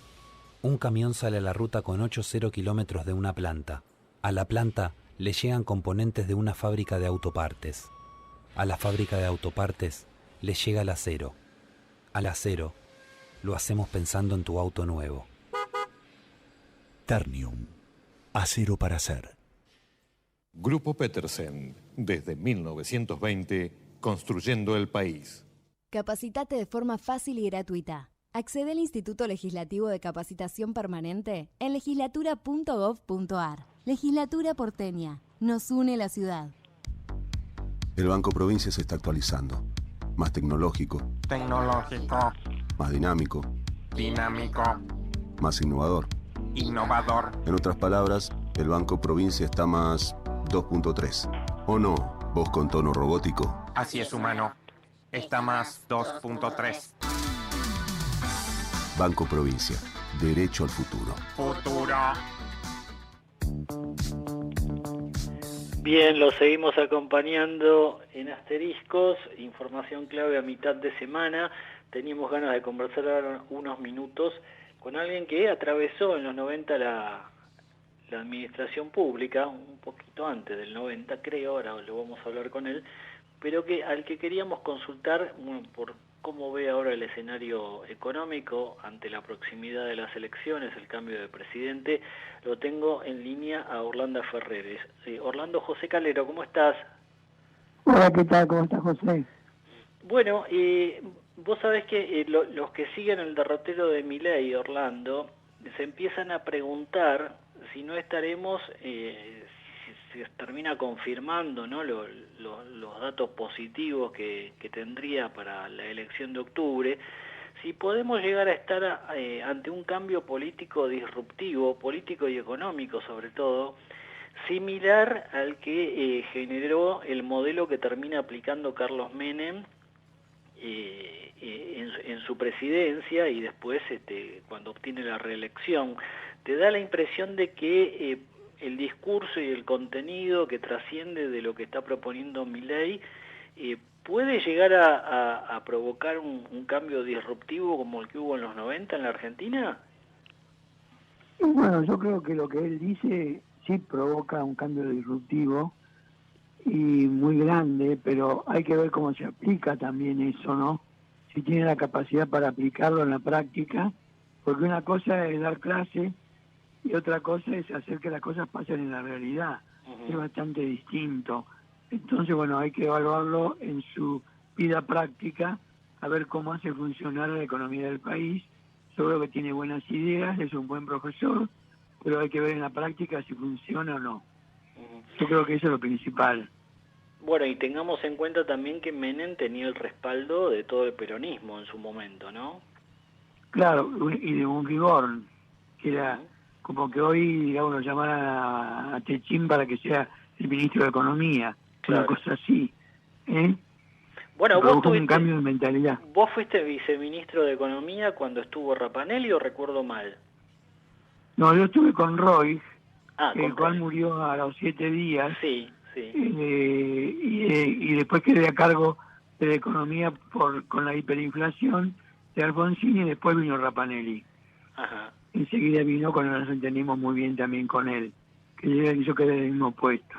Un camión sale a la ruta con 80 kilómetros de una planta. A la planta le llegan componentes de una fábrica de autopartes. A la fábrica de autopartes le llega el acero. Al acero lo hacemos pensando en tu auto nuevo. Ternium. Acero para hacer. Grupo Petersen. Desde 1920, construyendo el país. Capacitate de forma fácil y gratuita. Accede al Instituto Legislativo de Capacitación Permanente en legislatura.gov.ar. Legislatura porteña. Nos une la ciudad. El Banco Provincia se está actualizando. Más tecnológico. Más dinámico. Más innovador. En otras palabras, el Banco Provincia está más 2.3. ¿O no? Vos con tono robótico. Así es, humano. Está más 2.3. Banco Provincia. Derecho al futuro. Bien, lo seguimos acompañando en Asteriscos. Información clave a mitad de semana. Teníamos ganas de conversar ahora unos minutos con alguien que atravesó en los 90 la administración pública, un poquito antes del 90 creo, ahora lo vamos a hablar con él, pero al que queríamos consultar por cómo ve ahora el escenario económico ante la proximidad de las elecciones, el cambio de presidente. Lo tengo en línea a Orlando Ferreres. Orlando, José Calero, ¿cómo estás? Hola, ¿qué tal? ¿Cómo estás, José? Bueno, vos sabés que los que siguen el derrotero de Milei, Orlando, se empiezan a preguntar si no estaremos, si se termina confirmando, ¿no?, los datos positivos que tendría para la elección de octubre, si podemos llegar a estar ante un cambio político disruptivo, político y económico sobre todo, similar al que generó el modelo que termina aplicando Carlos Menem en su presidencia y después cuando obtiene la reelección. ¿Te da la impresión de que el discurso y el contenido que trasciende de lo que está proponiendo Milei puede llegar a provocar un cambio disruptivo como el que hubo en los 90 en la Argentina? Bueno, yo creo que lo que él dice sí provoca un cambio disruptivo y muy grande, pero hay que ver cómo se aplica también eso, ¿no? Si tiene la capacidad para aplicarlo en la práctica, porque una cosa es dar clase y otra cosa es hacer que las cosas pasen en la realidad. Es bastante distinto. Entonces, bueno, hay que evaluarlo en su vida práctica, a ver cómo hace funcionar la economía del país. Seguro que tiene buenas ideas, es un buen profesor, pero hay que ver en la práctica si funciona o no. Yo creo que eso es lo principal. Bueno, y tengamos en cuenta también que Menem tenía el respaldo de todo el peronismo en su momento, ¿no? Claro, y de un rigor, que era como que hoy, digamos, lo llamaran a Techín para que sea el ministro de Economía, una cosa así. Bueno, vos tuviste un cambio de mentalidad. ¿Vos fuiste viceministro de Economía cuando estuvo Rapanelli o recuerdo mal? No, yo estuve con Roy, el cual murió a los 7 días. Sí. Y después quedé a cargo de la economía con la hiperinflación de Alfonsín, y después vino Rapanelli. Ajá. Enseguida vino cuando nos entendimos muy bien también con él, que yo quedé en el mismo puesto.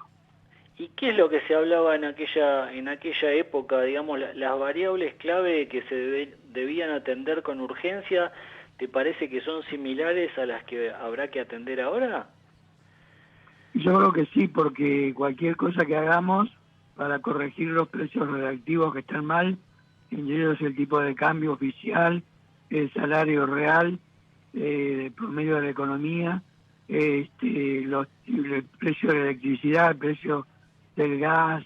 ¿Y qué es lo que se hablaba en aquella época, digamos, las variables clave que se debían atender con urgencia? ¿Te parece que son similares a las que habrá que atender ahora? Yo creo que sí, porque cualquier cosa que hagamos para corregir los precios relativos que están mal, entre ellos el tipo de cambio oficial, el salario real, el promedio de la economía, el precio de la electricidad, el precio del gas,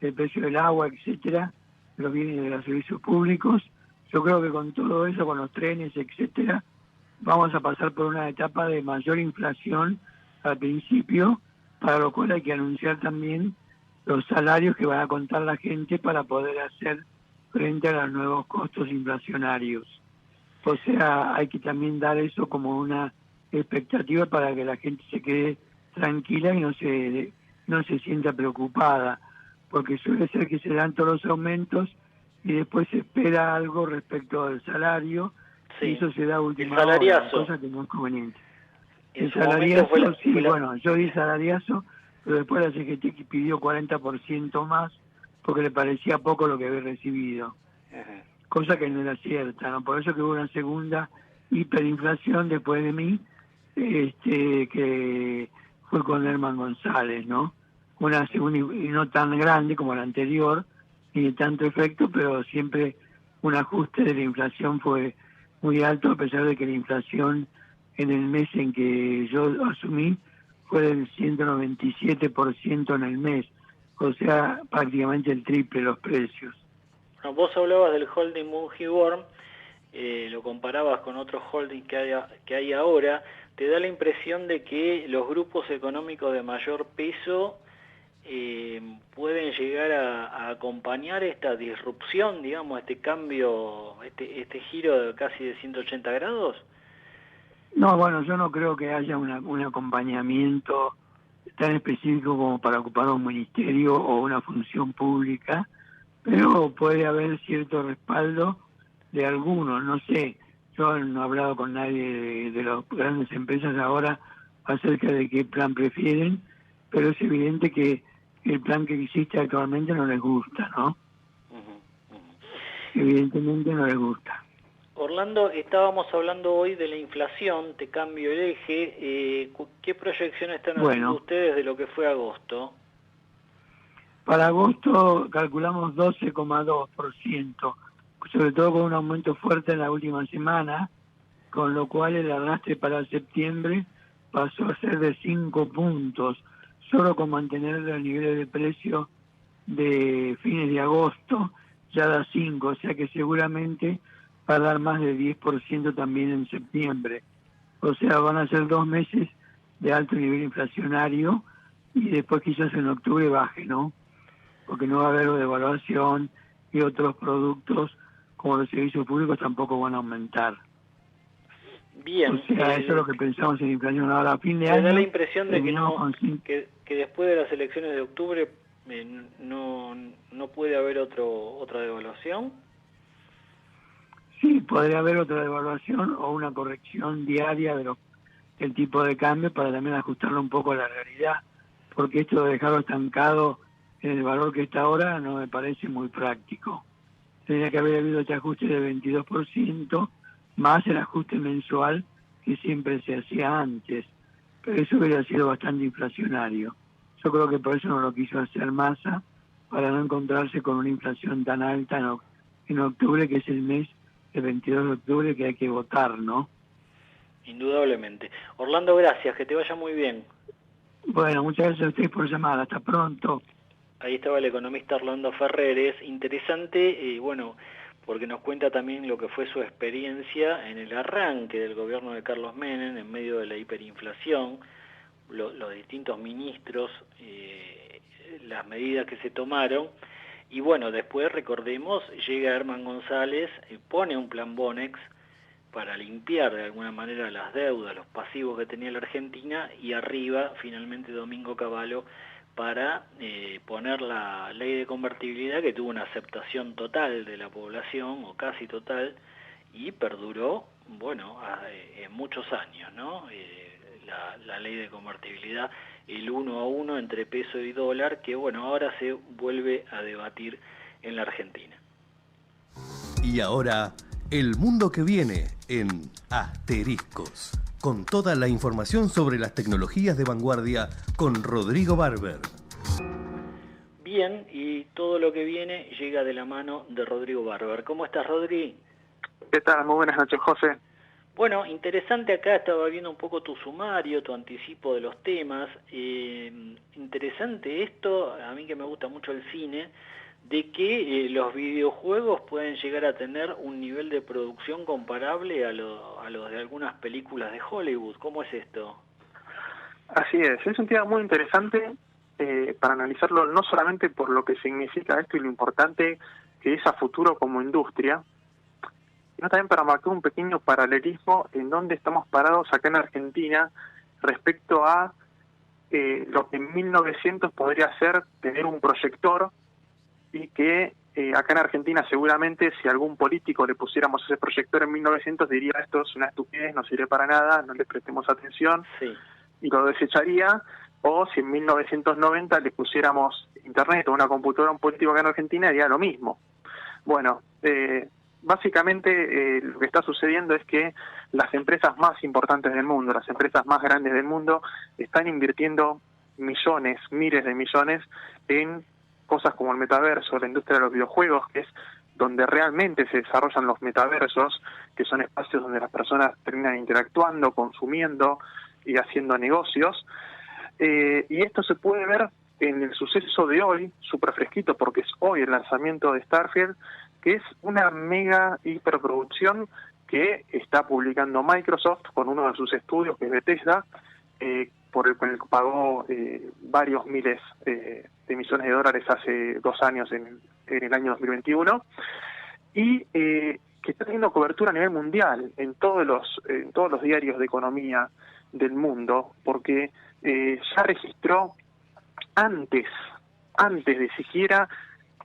el precio del agua, etcétera, los bienes de los servicios públicos. Yo creo que con todo eso, con los trenes, etcétera, vamos a pasar por una etapa de mayor inflación al principio, para lo cual hay que anunciar también los salarios que van a contar la gente para poder hacer frente a los nuevos costos inflacionarios. O sea, hay que también dar eso como una expectativa para que la gente se quede tranquila y no se sienta preocupada, porque suele ser que se dan todos los aumentos y después se espera algo respecto al salario, y eso se da a última hora, cosa que no es conveniente. El salariazo, bueno, yo di salariazo, pero después la CGT pidió 40% más porque le parecía poco lo que había recibido. Cosa que no era cierta, ¿no? Por eso que hubo una segunda hiperinflación después de mí, que fue con Herman González, ¿no? Una segunda, y no tan grande como la anterior, ni de tanto efecto, pero siempre un ajuste de la inflación fue muy alto, a pesar de que la inflación en el mes en que yo asumí fue del 197% en el mes, o sea, prácticamente el triple los precios. Vos hablabas del holding Mungiborn, lo comparabas con otros holdings que hay ahora. ¿Te da la impresión de que los grupos económicos de mayor peso pueden llegar a acompañar esta disrupción, digamos, este cambio, este giro de casi de 180 grados? No, bueno, yo no creo que haya un acompañamiento tan específico como para ocupar un ministerio o una función pública, pero puede haber cierto respaldo de algunos, no sé. Yo no he hablado con nadie de las grandes empresas ahora acerca de qué plan prefieren, pero es evidente que el plan que existe actualmente no les gusta, ¿no? Evidentemente no les gusta. Orlando, estábamos hablando hoy de la inflación, te cambio el eje. ¿Qué proyecciones están haciendo ustedes de lo que fue agosto? Para agosto calculamos 12,2%, sobre todo con un aumento fuerte en la última semana, con lo cual el arrastre para septiembre pasó a ser de 5 puntos, solo con mantener los niveles de precio de fines de agosto ya da 5, o sea que seguramente va a dar más de 10% también en septiembre. O sea, van a ser 2 meses de alto nivel inflacionario y después quizás en octubre baje, ¿no? Porque no va a haber devaluación y otros productos como los servicios públicos tampoco van a aumentar. Bien. O sea, eso es lo que pensamos en inflación. Ahora, a fin de año... Me da la impresión de que después de las elecciones de octubre no puede haber otra devaluación. Sí, podría haber otra devaluación o una corrección diaria del tipo de cambio para también ajustarlo un poco a la realidad, porque esto de dejarlo estancado en el valor que está ahora no me parece muy práctico. Tendría que haber habido este ajuste de 22%, más el ajuste mensual que siempre se hacía antes, pero eso hubiera sido bastante inflacionario. Yo creo que por eso no lo quiso hacer Massa, para no encontrarse con una inflación tan alta en octubre, que es el mes el 22 de octubre que hay que votar, ¿no? Indudablemente. Orlando, gracias, que te vaya muy bien. Bueno, muchas gracias a ustedes por llamar, hasta pronto. Ahí estaba el economista Orlando Ferreres, interesante, porque nos cuenta también lo que fue su experiencia en el arranque del gobierno de Carlos Menem en medio de la hiperinflación, los distintos ministros, las medidas que se tomaron. Y después, recordemos, llega Herman González, pone un plan Bonex para limpiar de alguna manera las deudas, los pasivos que tenía la Argentina, y arriba, finalmente, Domingo Cavallo para poner la ley de convertibilidad, que tuvo una aceptación total de la población, o casi total, y perduró, en muchos años, ¿no? La ley de convertibilidad, el 1 a 1 entre peso y dólar, que ahora se vuelve a debatir en la Argentina. Y ahora, el mundo que viene en Asteriscos, con toda la información sobre las tecnologías de vanguardia con Rodrigo Barber. Bien, y todo lo que viene llega de la mano de Rodrigo Barber. ¿Cómo estás, Rodri? ¿Qué tal? Muy buenas noches, José. Bueno, interesante, acá estaba viendo un poco tu sumario, tu anticipo de los temas. Interesante esto, a mí que me gusta mucho el cine, de que los videojuegos pueden llegar a tener un nivel de producción comparable a los de algunas películas de Hollywood. ¿Cómo es esto? Así es un tema muy interesante para analizarlo, no solamente por lo que significa esto y lo importante que es a futuro como industria, sino también para marcar un pequeño paralelismo en donde estamos parados acá en Argentina respecto a lo que en 1900 podría ser tener un proyector, y que acá en Argentina seguramente si algún político le pusiéramos ese proyector en 1900 diría esto es una estupidez, no sirve para nada, no le prestemos atención, y lo desecharía. O si en 1990 le pusiéramos internet o una computadora a un político acá en Argentina diría lo mismo. Básicamente lo que está sucediendo es que las empresas más importantes del mundo, las empresas más grandes del mundo, están invirtiendo millones, miles de millones en cosas como el metaverso, la industria de los videojuegos, que es donde realmente se desarrollan los metaversos, que son espacios donde las personas terminan interactuando, consumiendo y haciendo negocios. Y esto se puede ver en el suceso de hoy, súper fresquito, porque es hoy el lanzamiento de Starfield, que es una mega hiperproducción que está publicando Microsoft con uno de sus estudios, que es Bethesda, por el cual pagó varios miles de millones de dólares hace 2 años, en el año 2021, y que está teniendo cobertura a nivel mundial en todos los diarios de economía del mundo, porque ya registró antes de siquiera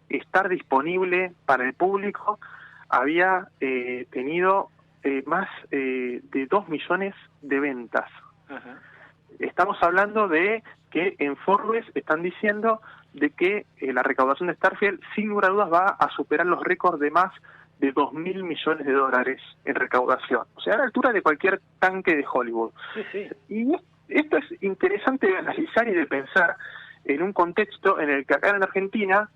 estar disponible para el público, había tenido más de 2 millones de ventas. estamos hablando de que en Forbes están diciendo de que la recaudación de Starfield sin lugar a dudas va a superar los récords de más de 2.000 millones de dólares en recaudación. O sea, a la altura de cualquier tanque de Hollywood. Sí. Y esto es interesante de analizar y de pensar en un contexto en el que acá en Argentina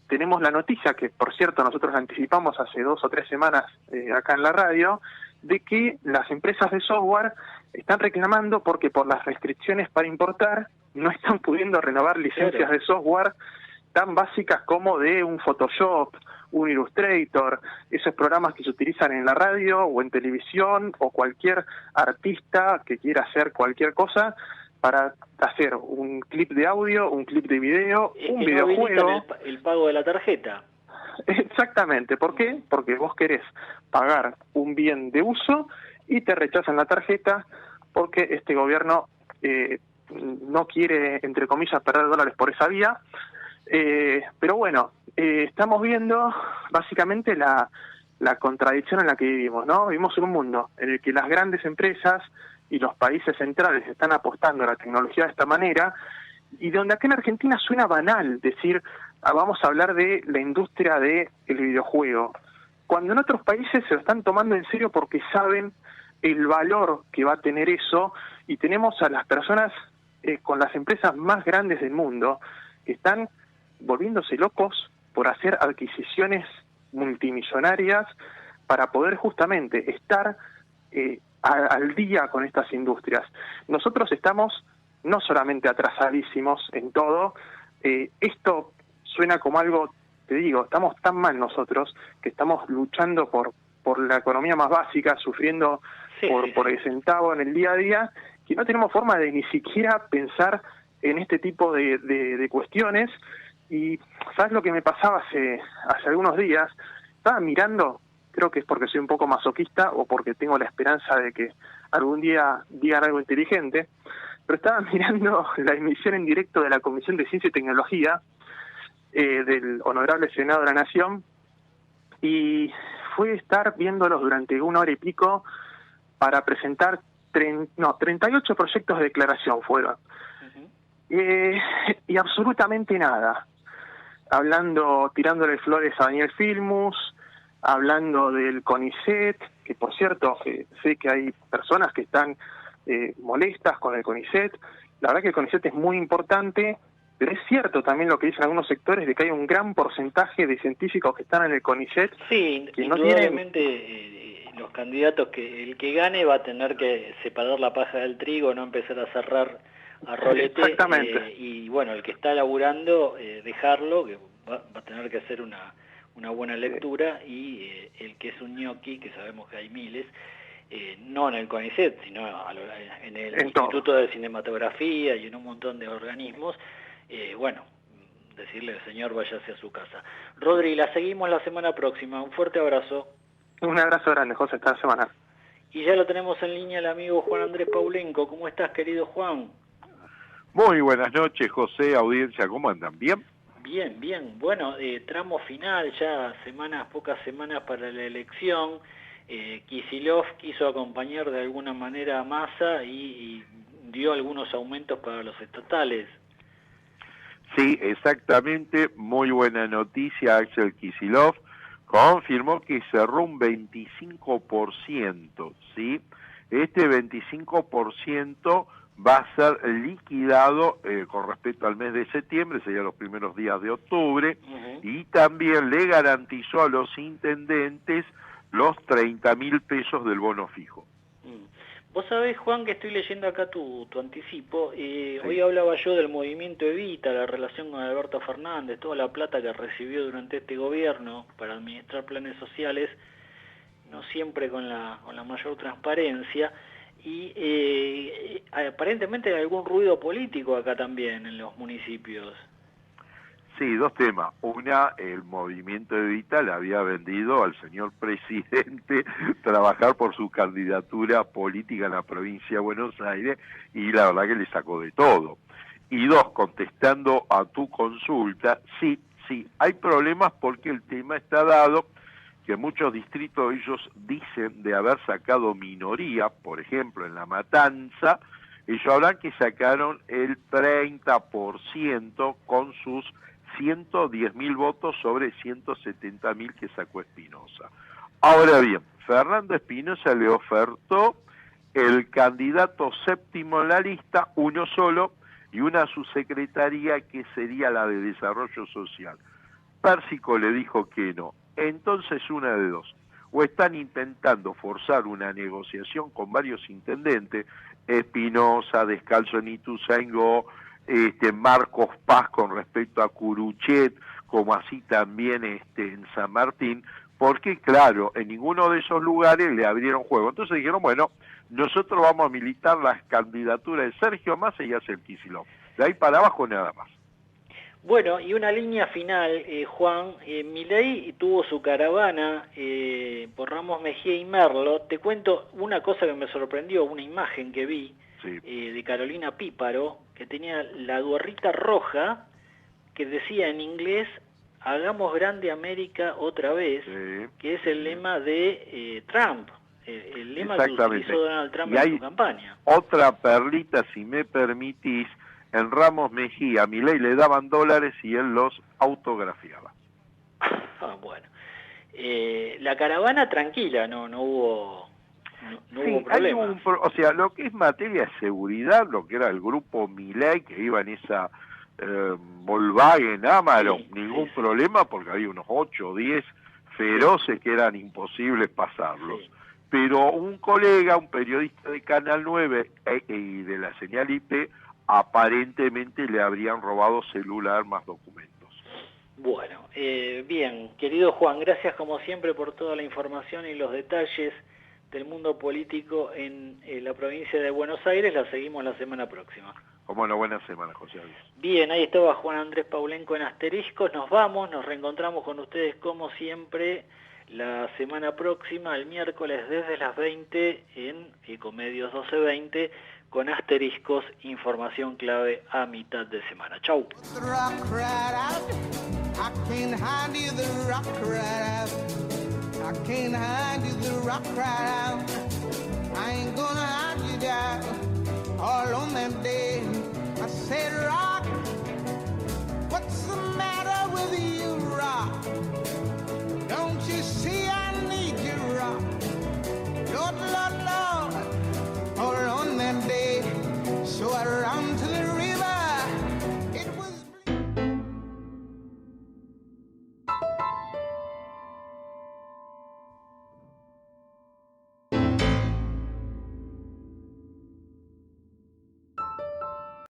tenemos la noticia, que por cierto nosotros la anticipamos hace 2 o 3 semanas acá en la radio, de que las empresas de software están reclamando porque por las restricciones para importar no están pudiendo renovar licencias de software tan básicas como de un Photoshop, un Illustrator, esos programas que se utilizan en la radio o en televisión, o cualquier artista que quiera hacer cualquier cosa para hacer un clip de audio, un clip de video, un videojuego. El pago de la tarjeta. Exactamente. ¿Por qué? Porque vos querés pagar un bien de uso y te rechazan la tarjeta porque este gobierno no quiere, entre comillas, perder dólares por esa vía. Pero bueno, estamos viendo básicamente la contradicción en la que vivimos, ¿no? Vivimos en un mundo en el que las grandes empresas y los países centrales están apostando a la tecnología de esta manera, y donde acá en Argentina suena banal decir, vamos a hablar de la industria del videojuego, cuando en otros países se lo están tomando en serio porque saben el valor que va a tener eso, y tenemos a las personas con las empresas más grandes del mundo que están volviéndose locos por hacer adquisiciones multimillonarias para poder justamente estar al día con estas industrias. Nosotros estamos no solamente atrasadísimos en todo, esto suena como algo, te digo, estamos tan mal nosotros que estamos luchando por la economía más básica, sufriendo por el centavo en el día a día, que no tenemos forma de ni siquiera pensar en este tipo de cuestiones. Y ¿sabes lo que me pasaba hace algunos días? Estaba mirando, creo que es porque soy un poco masoquista o porque tengo la esperanza de que algún día digan algo inteligente, pero estaba mirando la emisión en directo de la Comisión de Ciencia y Tecnología del Honorable Senado de la Nación, y fue estar viéndolos durante 1 hora y pico para presentar 38 proyectos de declaración fueron. Y absolutamente nada. Tirándole flores a Daniel Filmus, hablando del CONICET, que por cierto, sé que hay personas que están molestas con el CONICET. La verdad que el CONICET es muy importante, pero es cierto también lo que dicen algunos sectores de que hay un gran porcentaje de científicos que están en el CONICET. Sí, que no indudablemente tienen... los candidatos, que el que gane va a tener que separar la paja del trigo, no empezar a cerrar a rolete. Exactamente. Y bueno, el que está laburando, dejarlo, que va a tener que hacer una buena lectura, y el que es un ñoqui, que sabemos que hay miles, no en el CONICET, sino en el Instituto de Cinematografía y en un montón de organismos, bueno, decirle al señor váyase a su casa. Rodri, la seguimos la semana próxima. Un fuerte abrazo. Un abrazo grande, José, esta semana. Y ya lo tenemos en línea el amigo Juan Andrés Paulenco. ¿Cómo estás, querido Juan? Muy buenas noches, José, audiencia, ¿cómo andan? ¿Bien? Bien, bien. Bueno, tramo final, ya pocas semanas para la elección. Kicillof quiso acompañar de alguna manera a Massa y dio algunos aumentos para los estatales. Sí, exactamente, muy buena noticia. Axel Kicillof confirmó que cerró un 25%, ¿sí? Este 25% va a ser liquidado con respecto al mes de septiembre, serían los primeros días de octubre, y también le garantizó a los intendentes los 30.000 pesos del bono fijo. Vos sabés, Juan, que estoy leyendo acá tu anticipo. Hoy hablaba yo del movimiento Evita, la relación con Alberto Fernández, toda la plata que recibió durante este gobierno para administrar planes sociales, no siempre con la mayor transparencia, y aparentemente hay algún ruido político acá también en los municipios. Sí, dos temas. Una, el movimiento Evita le había vendido al señor presidente trabajar por su candidatura política en la provincia de Buenos Aires, y la verdad que le sacó de todo. Y dos, contestando a tu consulta, sí, hay problemas porque el tema está dado que muchos distritos ellos dicen de haber sacado minoría, por ejemplo en La Matanza, Ellos hablan que sacaron el 30% con sus 110.000 votos sobre 170.000 que sacó Espinosa. Ahora bien, Fernando Espinosa le ofertó el candidato séptimo en la lista, uno solo, y una subsecretaría que sería la de Desarrollo Social. Pérsico le dijo que no. Entonces, una de dos. O están intentando forzar una negociación con varios intendentes, Espinosa, Descalzo en Ituzaingó, Marcos Paz con respecto a Curuchet, como así también en San Martín, porque claro, en ninguno de esos lugares le abrieron juego. Entonces dijeron, bueno, nosotros vamos a militar las candidaturas de Sergio Massa y Yasser Kicillof. De ahí para abajo nada más. Bueno, y una línea final, Juan. Milei tuvo su caravana por Ramos Mejía y Merlo. Te cuento una cosa que me sorprendió, una imagen que vi de Carolina Píparo, que tenía la gorrita roja que decía en inglés, hagamos grande América otra vez, que es el lema de Trump, el lema que utilizó Donald Trump en su campaña. Otra perlita, si me permitís, en Ramos Mejía, a Milei le daban dólares y él los autografiaba. Bueno, la caravana tranquila, no hubo problema. O sea, lo que es materia de seguridad, lo que era el grupo Milei que iba en esa Volkswagen Amarok, ningún problema porque había unos 8 o 10 feroces que eran imposibles pasarlos. Pero un colega, un periodista de Canal 9 y de la señal IP, aparentemente le habrían robado celular más documentos. Bueno, bien, querido Juan, gracias como siempre por toda la información y los detalles del mundo político en la provincia de Buenos Aires. La seguimos la semana próxima. Como una buena semana, José Luis. Bien, ahí estaba Juan Andrés Paulenco en Asteriscos. Nos vamos, nos reencontramos con ustedes como siempre la semana próxima, el miércoles desde las 20 en Ecomedios 1220 con Asteriscos, información clave a mitad de semana. Chau. I can't hide you the rock right out. I ain't gonna hide you down. All on that day, I said rock.